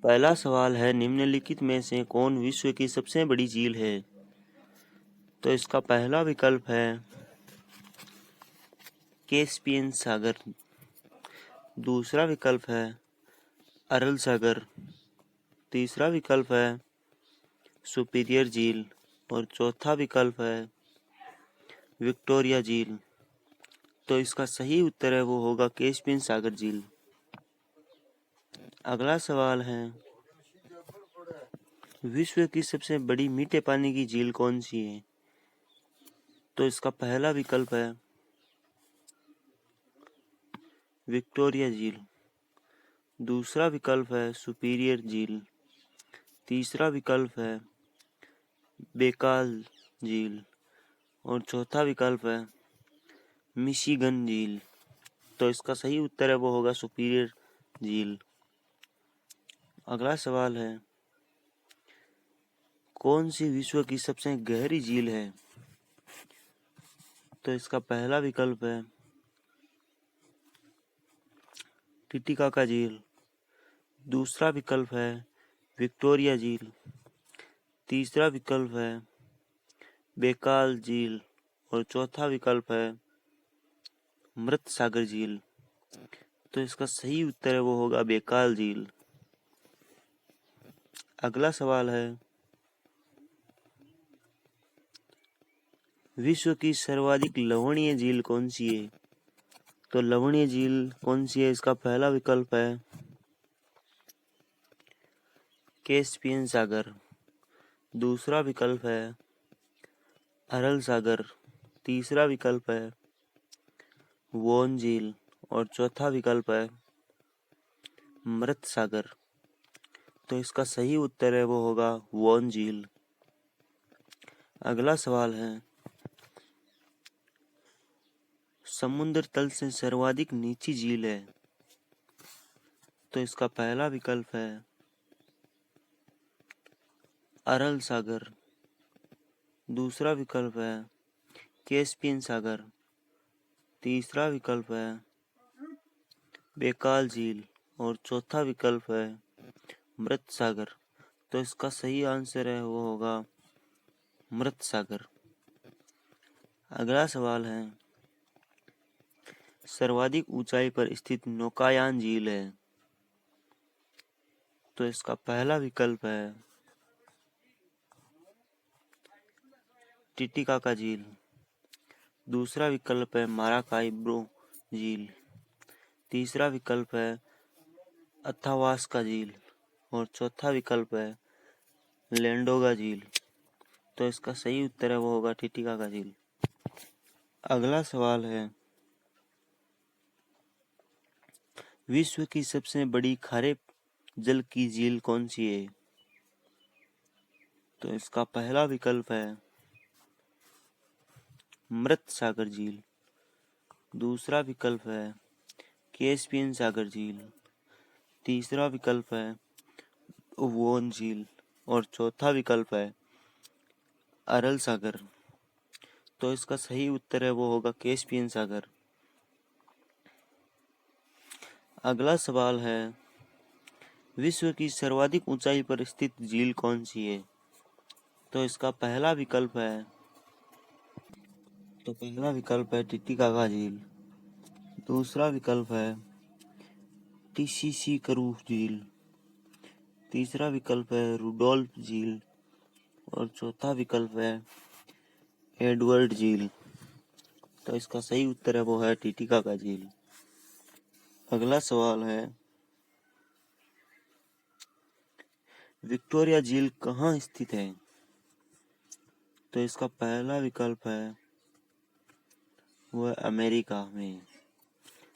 पहला सवाल है, निम्नलिखित में से कौन विश्व की सबसे बड़ी झील है? तो इसका पहला विकल्प है कैस्पियन सागर। दूसरा विकल्प है अरल सागर। तीसरा विकल्प है सुपीरियर झील और चौथा विकल्प है विक्टोरिया झील। तो इसका सही उत्तर है वो होगा कैस्पियन सागर झील। अगला सवाल है, विश्व की सबसे बड़ी मीठे पानी की झील कौन सी है? तो इसका पहला विकल्प है विक्टोरिया झील। दूसरा विकल्प है सुपीरियर झील। तीसरा विकल्प है बेकाल झील और चौथा विकल्प है मिशिगन झील। तो इसका सही उत्तर है वो होगा सुपीरियर झील। अगला सवाल है, कौन सी विश्व की सबसे गहरी झील है? तो इसका पहला विकल्प है टिटिकाका झील। दूसरा विकल्प है विक्टोरिया झील। तीसरा विकल्प है बेकाल झील और चौथा विकल्प है मृत सागर झील। तो इसका सही उत्तर है वो होगा बेकाल झील। अगला सवाल है, विश्व की सर्वाधिक लवणीय झील कौन सी है? तो लवणीय झील कौन सी है? इसका पहला विकल्प है कैस्पियन सागर। दूसरा विकल्प है अरल सागर। तीसरा विकल्प है वोन झील और चौथा विकल्प है मृत सागर। तो इसका सही उत्तर है वो होगा वोन झील। अगला सवाल है, समुद्र तल से सर्वाधिक नीची झील है? तो इसका पहला विकल्प है अरल सागर। दूसरा विकल्प है कैस्पियन सागर। तीसरा विकल्प है बेकाल झील और चौथा विकल्प है मृत सागर। तो इसका सही आंसर है वो होगा मृत सागर। अगला सवाल है, सर्वाधिक ऊंचाई पर स्थित नौकायान झील है? तो इसका पहला विकल्प है टिटिकाका झील। दूसरा विकल्प है माराकाइब्रो झील। तीसरा विकल्प है अथावास्का झील और चौथा विकल्प है लेंडोगा झील। तो इसका सही उत्तर है वो होगा टिटिकाका झील। अगला सवाल है, विश्व की सबसे बड़ी खारे जल की झील कौन सी है? तो इसका पहला विकल्प है मृत सागर झील। दूसरा विकल्प है कैस्पियन सागर झील। तीसरा विकल्प है वोन झील और चौथा विकल्प है अरल सागर। तो इसका सही उत्तर है वो होगा कैस्पियन सागर। अगला सवाल है, विश्व की सर्वाधिक ऊंचाई पर स्थित झील कौन सी है? तो इसका पहला विकल्प है टिटिकाका झील। दूसरा विकल्प है टीसीसी करू झील। तीसरा विकल्प है रुडोल्फ झील और चौथा विकल्प है एडवर्ड झील। तो इसका सही उत्तर है वो है टिटिकाका झील। अगला सवाल है, विक्टोरिया झील कहाँ स्थित है? तो इसका पहला विकल्प है वह अमेरिका में।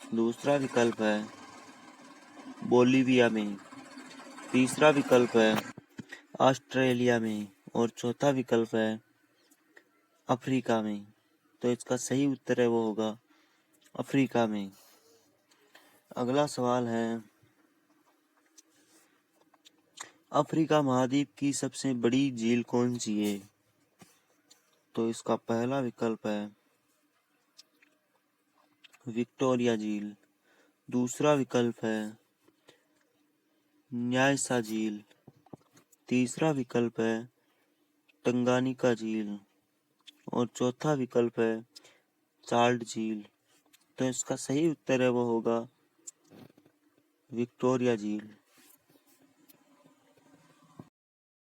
दूसरा विकल्प है बोलिविया में। तीसरा विकल्प है ऑस्ट्रेलिया में और चौथा विकल्प है अफ्रीका में। तो इसका सही उत्तर है वो होगा अफ्रीका में। अगला सवाल है, अफ्रीका महाद्वीप की सबसे बड़ी झील कौन सी है? तो इसका पहला विकल्प है विक्टोरिया झील। दूसरा विकल्प है न्यासा झील। तीसरा विकल्प है टंगानिका झील और चौथा विकल्प है चार्ल्ड झील। तो इसका सही उत्तर है वो होगा विक्टोरिया झील।